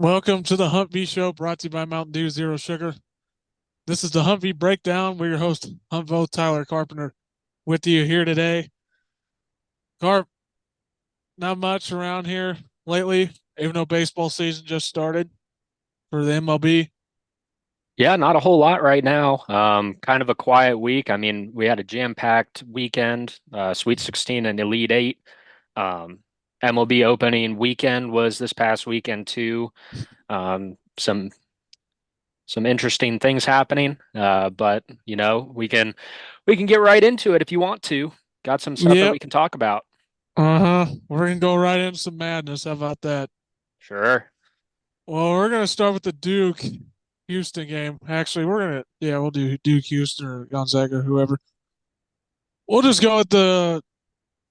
Welcome to the Hunt V Show, brought to you by Mountain Dew Zero Sugar. This is the Hunt V Breakdown. We're your host, Hunt Vo Tyler Carpenter, with you here today. Carp, not much around here lately, even though baseball season just started for the MLB. Yeah, not a whole lot right now. Kind of a quiet week. I mean, we had a jam-packed weekend, Sweet 16 and Elite Eight. MLB opening weekend was this past weekend too. Some interesting things happening. But we can get right into it if you want to. Got some stuff that Yep. we can talk about. We're gonna go right into some madness. How about that? Sure. Well, we're gonna start with the Duke Houston game. Actually, we'll do Duke Houston or Gonzaga or whoever. We'll just go with the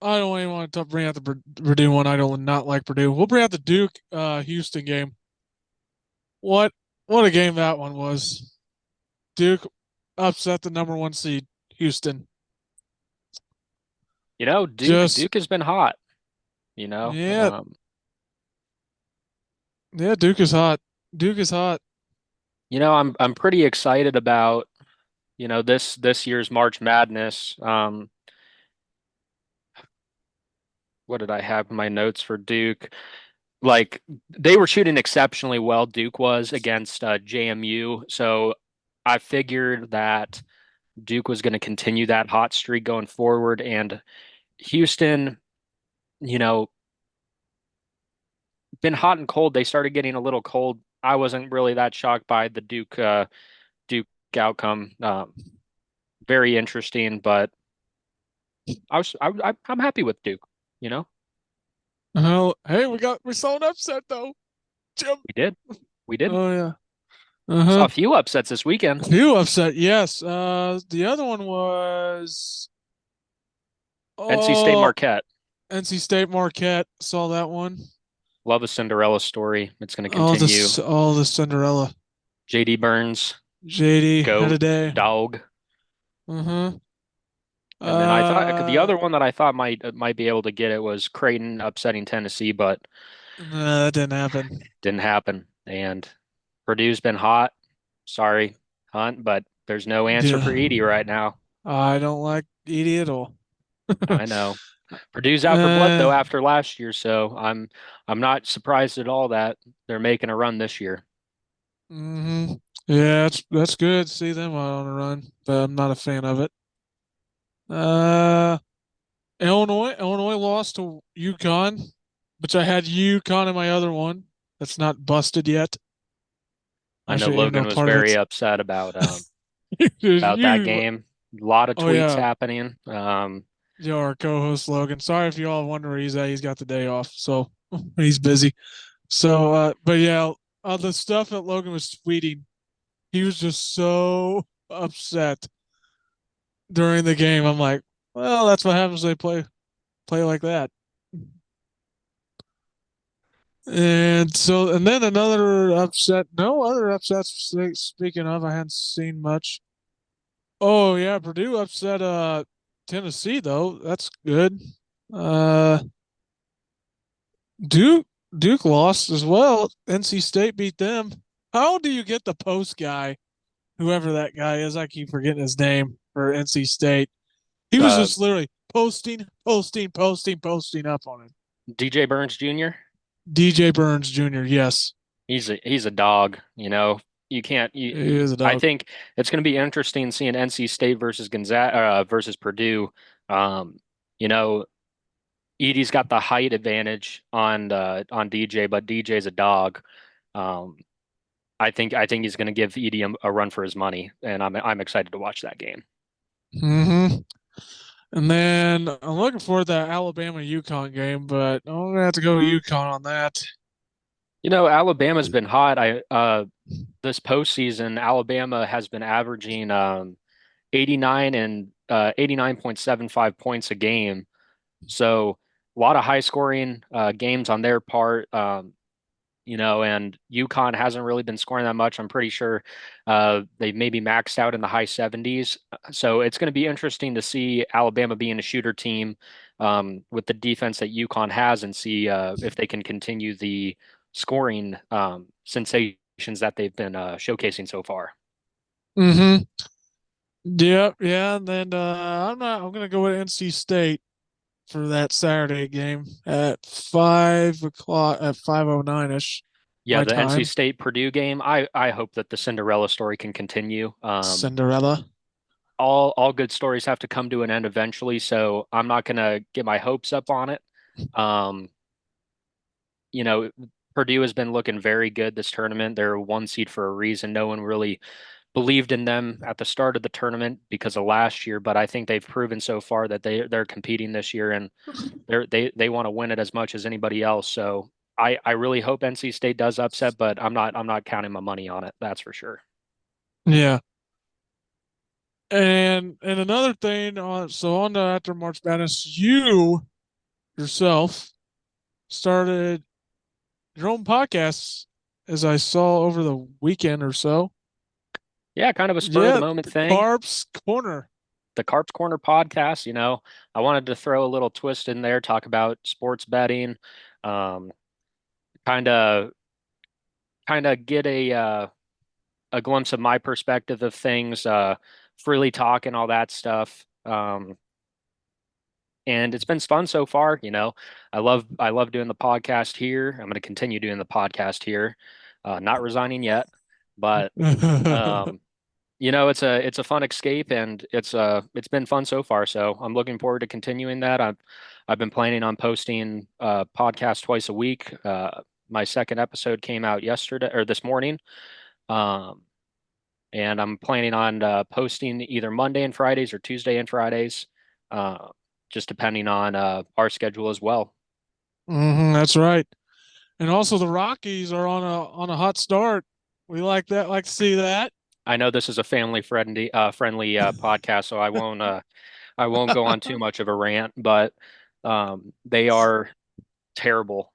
I don't even want to bring out the Purdue one. I don't not like Purdue. We'll bring out the Duke Houston game. What what a game that one was. Duke upset the number one seed, Houston. Duke Just Duke has been hot, you know. yeah, yeah, Duke is hot. Duke is hot. I'm pretty excited about, this year's March Madness. What did I have in my notes for Duke? Like they were shooting exceptionally well, Duke was against JMU. So I figured that Duke was going to continue that hot streak going forward. And Houston, you know, been hot and cold. They started getting a little cold. I wasn't really that shocked by the Duke outcome. Very interesting, but I'm happy with Duke. You know, Oh, hey, we saw an upset though. Jim. we did, we did. Oh yeah. Saw Uh-huh. a few upsets this weekend. Few upset, yes. The other one was NC State oh Marquette. NC State Marquette. Saw that one. Love a Cinderella story. It's going to Oh, continue. the Cinderella. JD Burns, JD had a GOAT, day. dog. Uh-huh. And then I thought the Uh, other one that I thought might be able to get it was Creighton upsetting Tennessee, but nah, that didn't happen. didn't happen. And Purdue's been hot. Sorry, Hunt, but there's no answer for Yeah. Edie right now. I don't like Edie at all. I know. Purdue's out for blood uh, though after last year, so I'm not surprised at all that they're making a run this year. hmm Yeah, that's good to see them out on a run, but I'm not a fan of it. Uh, Illinois lost to UConn, which I had UConn in my other one. That's not busted yet. I know Actually, even though Logan was part of very it's upset about that you. game. A lot of Oh tweets yeah, happening. our co-host Logan. Sorry if you all wonder where he's at. He's got the day off, so he's busy. So, but yeah, the stuff that Logan was tweeting, he was just so upset during the game. I'm like, well, that's what happens when they play like that. And then another upset. No other upsets. Speaking of, I hadn't seen much. Oh yeah, Purdue upset Tennessee though. That's good. Uh, Duke Duke lost as well. NC State beat them. How do you get the post guy, whoever that guy is? I keep forgetting his name for NC State. He was uh, just literally posting up on it. DJ Burns Jr. DJ Burns Jr. Yes, He's a dog. You can't. he is a I dog. think it's going to be interesting seeing NC State versus Gonzaga versus Purdue. Um, you know, Edie's got the height advantage on DJ, but DJ's a dog. Um, I think he's going to give Edie a run for his money, and I'm excited to watch that game. Mm-hmm. And then I'm looking for the Alabama UConn game, but I'm gonna have to go UConn on that. Alabama's been hot. I This postseason, Alabama has been averaging 89 and 89.75 points a game. So a lot of high scoring games on their part. And UConn hasn't really been scoring that much. I'm pretty sure they maybe maxed out in the high 70s. So it's going to be interesting to see Alabama being a shooter team with the defense that UConn has and see if they can continue the scoring sensations that they've been showcasing so far. Mm-hmm. Yep, yeah, and then I'm gonna go with NC State for that Saturday game at 5 o'clock at 5:09 ish Yeah, my the NC time. State Purdue game. I hope that the Cinderella story can continue. Cinderella. All good stories have to come to an end eventually, so I'm not gonna get my hopes up on it. Um, you know, Purdue has been looking very good this tournament. They're a one seed for a reason. No one really believed in them at the start of the tournament because of last year, but I think they've proven so far that they're competing this year and they want to win it as much as anybody else. So I really hope NC State does upset, but I'm not counting my money on it. That's for sure. Yeah. And another thing on the after March Madness, you yourself started your own podcast as I saw over the weekend or so. Yeah, kind of a spur of the Yeah, moment the thing. Carp's Corner. The Carp's Corner podcast, I wanted to throw a little twist in there, talk about sports betting, um, kind of get a glimpse of my perspective of things, freely talk and all that stuff. And it's been fun so far. I love doing the podcast here. I'm going to continue doing the podcast here. Not resigning yet, but um, it's a fun escape and it's been fun so far. So I'm looking forward to continuing that. I've been planning on posting podcast twice a week. My second episode came out yesterday or this morning. Um, and I'm planning on posting either Monday and Fridays or Tuesday and Fridays, uh, just depending on our schedule as well. That's right. And also the Rockies are on a hot start. We like that, like to see that. I know this is a family friendly podcast, so I won't go on too much of a rant, but they are terrible.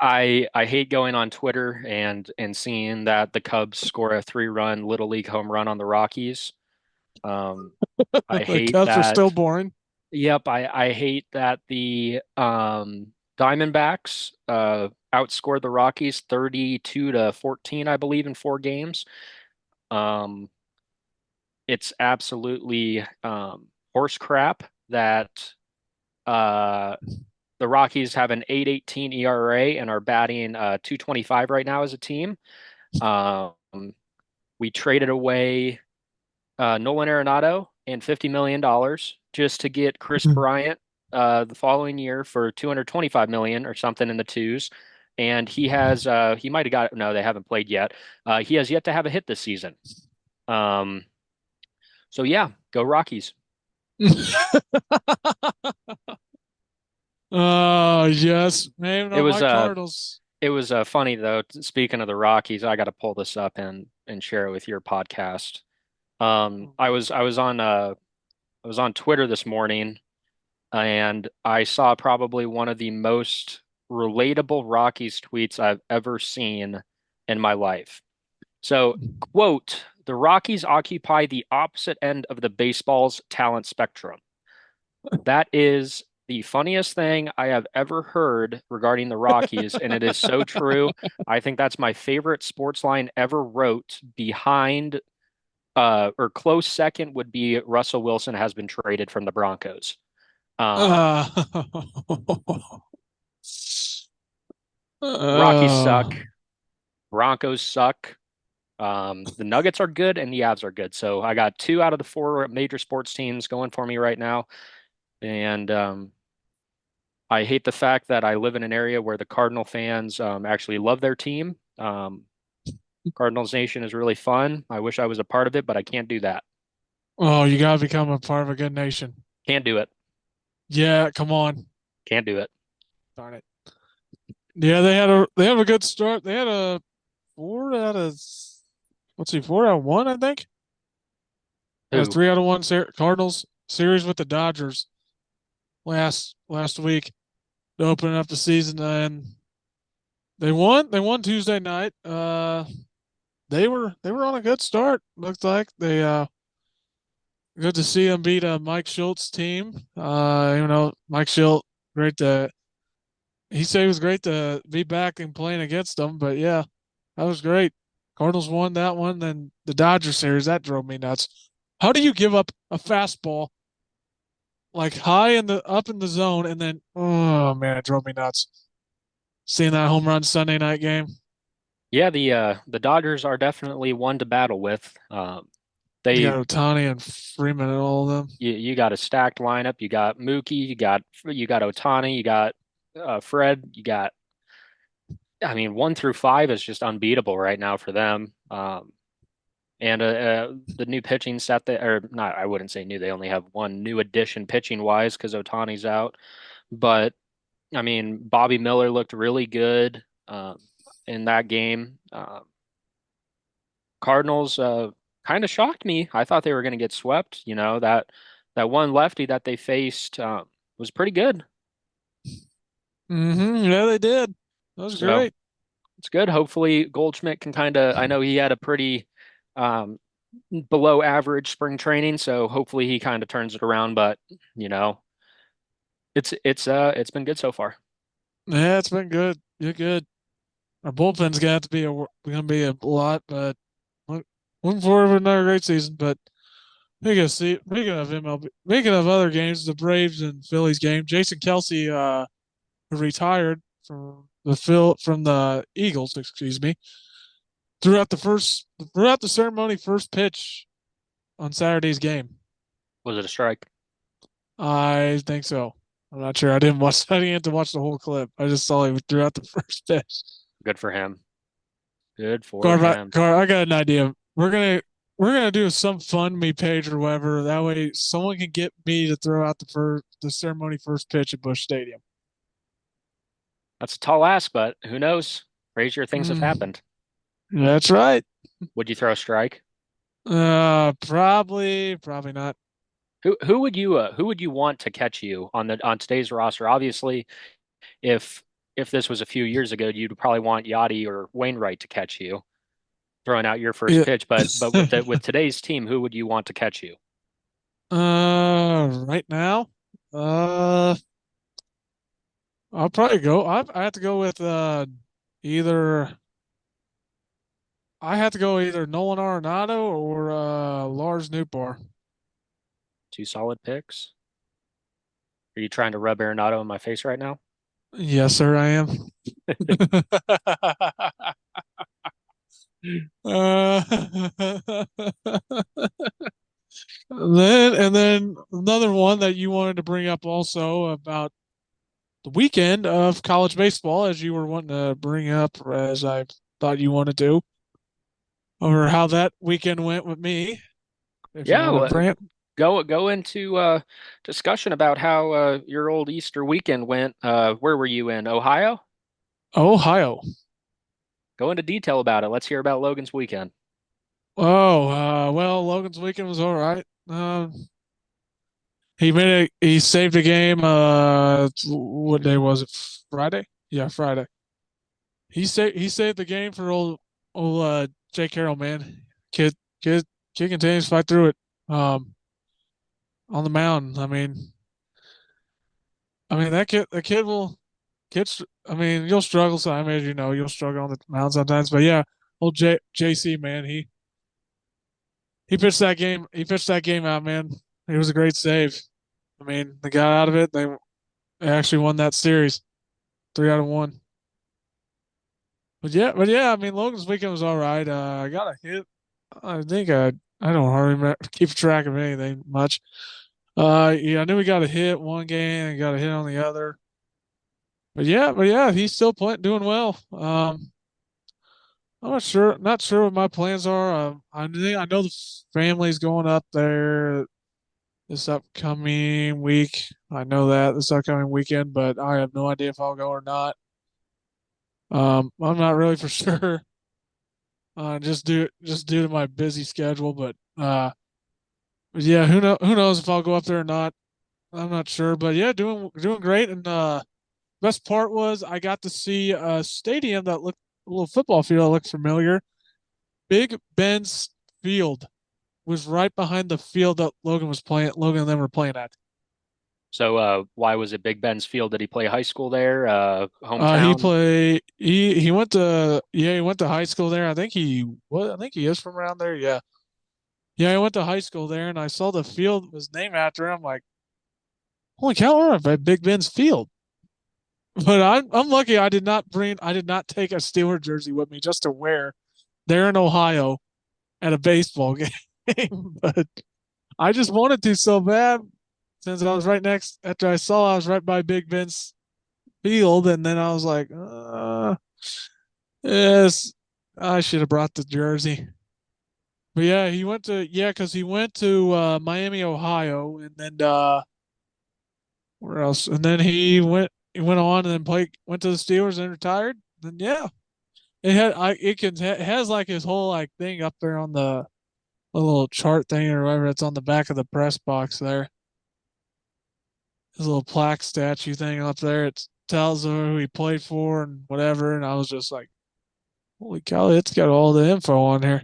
I hate going on Twitter and seeing that the Cubs score a 3-run Little League home run on the Rockies. Um, I The hate Cubs are still that. boring. Yep, I hate that the Diamondbacks outscored the Rockies 32 to 14, I believe, in 4 games. Um, it's absolutely horse crap that uh, the Rockies have an 8.18 ERA and are batting 225 right now as a team. Um, we traded away Nolan Arenado and $50 million just to get Chris Bryant the following year for 225 million or something in the twos. And he might have got no, they haven't played yet. He has yet to have a hit this season. Um, so yeah, go Rockies. Oh, yes. Maybe It not was my Cardinals. funny though. Speaking of the Rockies, I got to pull this up and share it with your podcast. I was on Twitter this morning and I saw probably one of the most relatable Rockies tweets I've ever seen in my life. So, quote, the Rockies occupy the opposite end of the baseball's talent spectrum. That is the funniest thing I have ever heard regarding the Rockies, and it is so true. I think that's my favorite sports line ever wrote behind or close second would be Russell Wilson has been traded from the Broncos. Um, Uh, Rockies suck. uh, Broncos suck. The Nuggets are good and the Avs are good. So I got 2 out of the 4 major sports teams going for me right now. And I hate the fact that I live in an area where the Cardinal fans actually love their team. Cardinals Nation is really fun. I wish I was a part of it, but I can't do that. oh, you gotta become a part of a good nation. Can't do it. Yeah, come on. Can't do it. Darn it. Yeah, they have a good start. They had a four out of let's see, 4 out of 1, I think. A Who? 3 out of 1 Cardinals series with the Dodgers last week to open up the season, and they won. They won Tuesday night. They were on a good start. Looks like they good to see them beat Mike Schultz team. Mike Schultz, great. he said it was great to be back and playing against them. But yeah, that was great. Cardinals won that one. Then the Dodger series that drove me nuts. How do you give up a fastball like high in the up in the zone and then oh man, it drove me nuts. Seeing that home run Sunday night game. Yeah, the Dodgers are definitely one to battle with. You They got Otani and Freeman and all of them. you got a stacked lineup. You got Mookie, you got Otani, you got Fred, you got. I mean, 1 through 5 is just unbeatable right now for them. And the new pitching set that, or not, I wouldn't say new. They only have one new addition pitching wise because Otani's out. But I mean, Bobby Miller looked really good in that game. Cardinals kind of shocked me. I thought they were going to get swept. You know that one lefty that they faced was pretty good. Yeah, they did. That was So great. it's good. Hopefully Goldschmidt can kind of. I know he had a pretty um, below average spring training, so hopefully he kind of turns it around. But you know, it's been good so far. Yeah, it's been good. You're good. Our bullpen's got to be gonna be a lot, but look, looking forward to another great season. But speaking of MLB, speaking of other games, the Braves and Phillies game, Jason Kelsey retired from the Eagles, excuse me, throughout the ceremony, first pitch on Saturday's game. Was it a strike? I think so. I'm not sure. I didn't watch. I didn't get to watch the whole clip. I just saw he threw out the first pitch. Good for him. Good for him. I got an idea. We're gonna do some fund me page or whatever. That way, someone can get me to throw out the ceremony first pitch at Busch Stadium. That's a tall ask, but who knows? Crazier things have Mm, happened. that's right. Would you throw a strike? Probably not. Who would you want to catch you on the on today's roster? Obviously, if if this was a few years ago, you'd probably want Yachty or Wainwright to catch you, throwing out your first Yeah. pitch. But with today's team, who would you want to catch you? Right now, uh, I'll probably go. I have to go with either. I have to go either Nolan Arenado or Lars Nootbaar. Two solid picks. Are you trying to rub Arenado in my face right now? Yes, sir, I am. Uh, and then another one that you wanted to bring up also about the weekend of college baseball, as you were wanting to bring up, as I thought you wanted to, over how that weekend went with me. If you Yeah, want to well, bring it, go into discussion about how your old Easter weekend went. Where were you in Ohio? Ohio. Go into detail about it. Let's hear about Logan's weekend. Oh, well, Logan's weekend was all right. He saved a game. What day was it? Friday? Yeah, Friday. He saved the game for old Jake Carroll, man. Kid kid kid continues to fight through it. Um, on the mound. I mean that kid will kids. I mean you'll struggle. So I mean as you know you'll struggle on the mound sometimes. But yeah, old JC man, he pitched that game. He pitched that game out, man. It was a great save. I mean they got out of it. They actually won that series, 3 out of 1. But yeah, I mean Logan's weekend was all right. I got a hit. I think I don't hardly keep track of anything much. Yeah, I knew we got a hit one game and got a hit on the other. But yeah, he's still playing, doing well. I'm not sure what my plans are. I know the family's going up there this upcoming week. I know that this upcoming weekend, but I have no idea if I'll go or not. I'm not really for sure. Just due to my busy schedule, but yeah, who knows if I'll go up there or not. I'm not sure, but yeah, doing great. And best part was I got to see a stadium that looked a little football field that looked familiar. Big Ben's Field was right behind the field that Logan and them were playing at. So, why was it Big Ben's Field? Did he play high school there? He Hometown? play he went to he went to high school there. I think he is from around there. Yeah. Yeah, I went to high school there and I saw the field was named after him. I'm like, holy cow, I'm at Big Ben's Field. But I'm lucky I did not take a Steeler jersey with me just to wear there in Ohio at a baseball game. But I just wanted to so bad since I was right next after I saw I was right by Big Ben's field, and then I was like, yes, I should have brought the jersey. But yeah, because he went to Miami, Ohio, and then where else? And then he went on and then went to the Steelers and retired. Then yeah, it has like his whole like thing up there on the little chart thing or whatever. It's on the back of the press box there. His little plaque statue thing up there. It tells who he played for and whatever. And I was just like, holy cow, it's got all the info on here.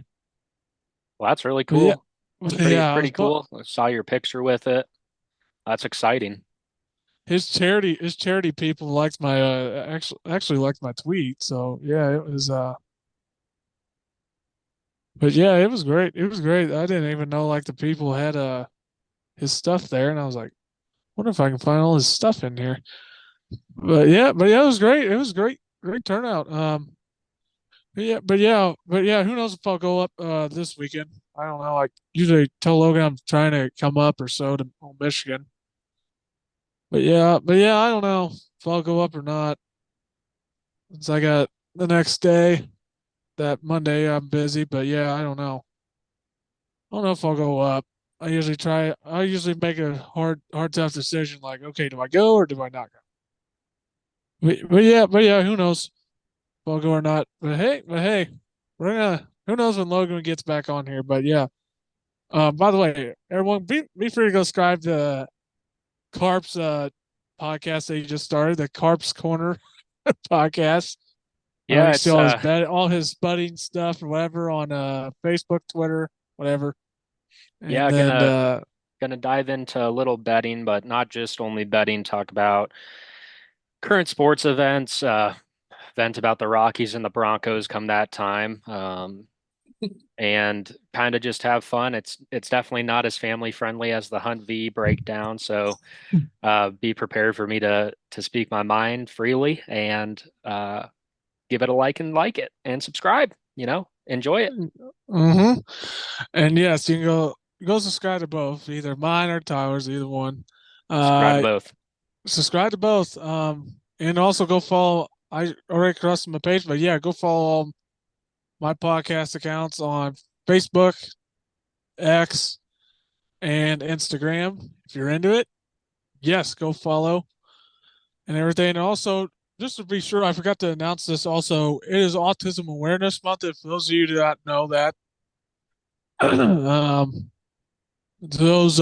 Well, that's really But yeah, cool. but Pretty yeah, pretty cool. I saw your picture with it. That's exciting. his charity people liked my actually liked my tweet. So yeah, it was but yeah, it was great. It was great. I didn't even know like the people had his stuff there, and I was like, wonder if I can find all his stuff in here. But yeah, it was great. It was great, great turnout. But yeah, who knows if I'll go up this weekend? I don't know. Like usually tell Logan I'm trying to come up or so to Michigan. But yeah, I don't know if I'll go up or not. Since I got the next day, that Monday I'm busy, but yeah, I don't know. I don't know if I'll go up. I usually make a hard tough decision like, okay, do I go or do I not go? But yeah, who knows if I'll go or not. But hey, who knows when Logan gets back on here, but yeah. By the way, everyone be free to go subscribe to Carp's podcast that he just started, the Carp's Corner podcast. You Yeah, can see it's all his budding stuff or whatever on Facebook, Twitter, whatever. And yeah, then gonna dive into a little betting, but not just only betting, talk about current sports events, vent about the Rockies and the Broncos come that time. And kind of just have fun. It's definitely not as family friendly as the Hunt V breakdown, so be prepared for me to speak my mind freely and give it a like it and subscribe. Enjoy it. hmm and yes, you can go subscribe to both, either mine or Tyler's, either one. Subscribe to Uh, both. Subscribe to both. And also go follow. I already crossed my page, but yeah, go follow all my podcast accounts on Facebook, X, and Instagram. If you're into it, yes, go follow and everything. And also, just to be sure, I forgot to announce this. Also, it is Autism Awareness Month. If those of you do not know that, those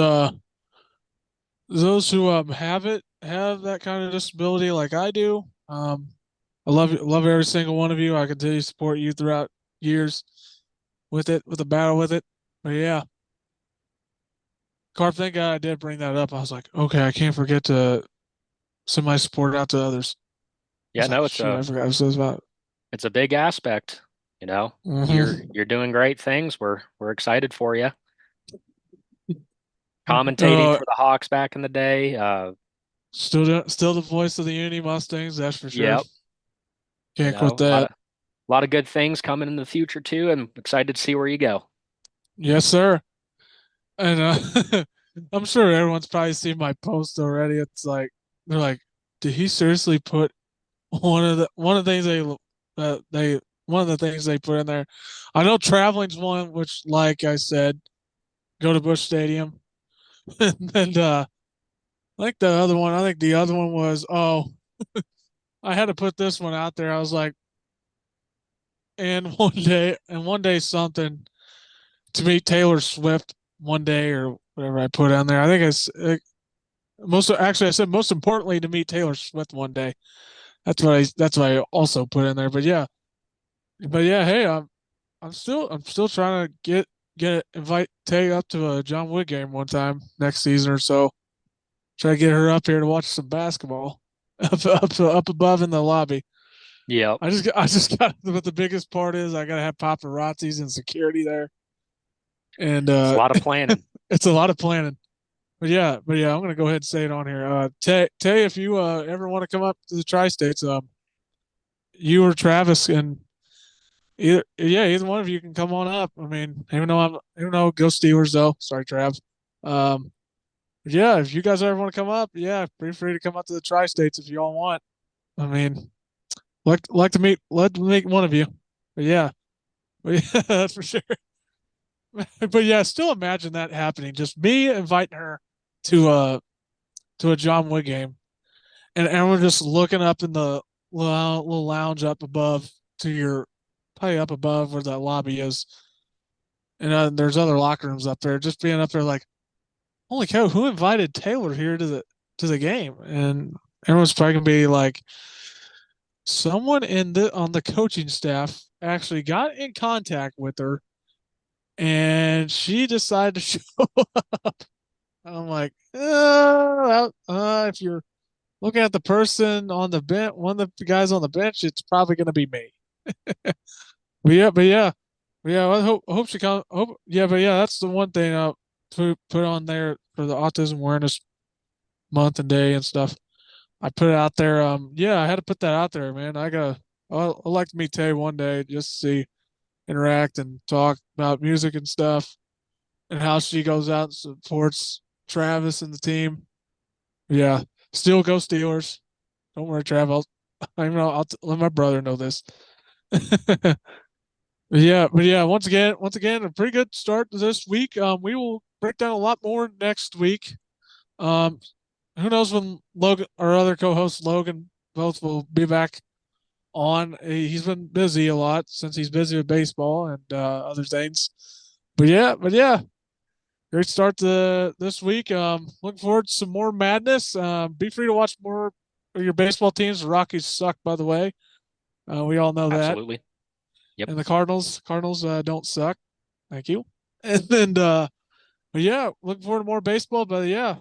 those who have that kind of disability like I do. I love every single one of you. I continue to support you throughout years with the battle with it. But yeah, Carp, thank God I did bring that up. I was like, okay, I can't forget to send my support out to others. I Yeah, was like, no, it's shoot, a I forgot what this about. it's a big aspect. You know, Mm-hmm. you're doing great things. We're excited for you. Commentating Uh, for the Hawks back in the day. still the voice of the Uni Mustangs, that's for sure. Yep. Can't quit A lot that. of good things coming in the future too, and excited to see where you go. Yes, sir. And I'm sure everyone's probably seen my post already. It's like they're like, did he seriously put one of the things they one of the things they put in there? I know traveling's one, which, like I said, go to Bush Stadium, and then I think the other one was, oh, I had to put this one out there. I was like, and one day something to meet Taylor Swift one day or whatever I put on there. I think most actually I said most importantly to meet Taylor Swift one day. That's what I also put in there. But yeah, hey, I'm still trying to invite Tay up to a John Wood game one time next season or so. Try to get her up here to watch some basketball up above in the lobby. Yep. I just got but the biggest part is I gotta have paparazzis and security there. And It's a lot of planning. it's a lot of planning. But yeah, I'm gonna go ahead and say it on here. Tay, if you ever want to come up to the tri-states, you or Travis and either one of you can come on up. I mean, even though go Steelers though. Sorry, Trav. Um, yeah, if you guys ever want to come up, yeah, feel free to come up to the tri-states if you all want. I mean, like to meet one of you. But yeah, that's for sure. But yeah, still imagine that happening. Just me inviting her to a to a John Wick game, and we're just looking up in the little lounge up above to your probably up above where that lobby is, and there's other locker rooms up there. Just being up there like, holy cow, who invited Taylor here to the game? And everyone's probably gonna be like, someone in the on the coaching staff actually got in contact with her, and she decided to show up. I'm like, if you're looking at the person on the bench, one of the guys on the bench, it's probably going to be me. But yeah. I hope she come. Hope yeah, but yeah, that's the one thing I'll put on there for the Autism Awareness Month and Day and stuff. I put it out there. Yeah, I had to put that out there, man. I'd like to meet Tay one day just to see, interact and talk about music and stuff, and how she goes out and supports Travis and the team. Yeah, still go Steelers. Don't worry, Trav. I'll let my brother know this. But yeah, once again, a pretty good start to this week. We will break down a lot more next week. Um, who knows when Logan, our other co-host Logan, both will be back on. He's been busy a lot since he's busy with baseball and other things. But yeah, great start to this week. Looking forward to some more madness. Be free to watch more of your baseball teams. The Rockies suck, by the way. We all know that. Absolutely. Yep. And the Cardinals don't suck. Thank you. And then, but yeah, looking forward to more baseball. But yeah,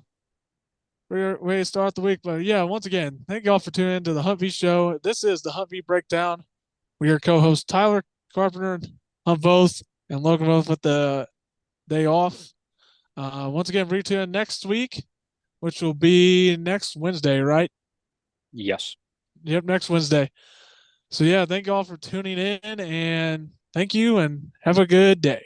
we're way to start the week. But yeah, once again, thank you all for tuning in to the Hunt V Show. This is the Hunt V Breakdown. We are co-host Tyler Carpenter, Hunt Both, and Logan Both with the day off. Once again, retune next week, which will be next Wednesday, right? Yes. Yep, next Wednesday. So yeah, thank you all for tuning in, and thank you, and have a good day.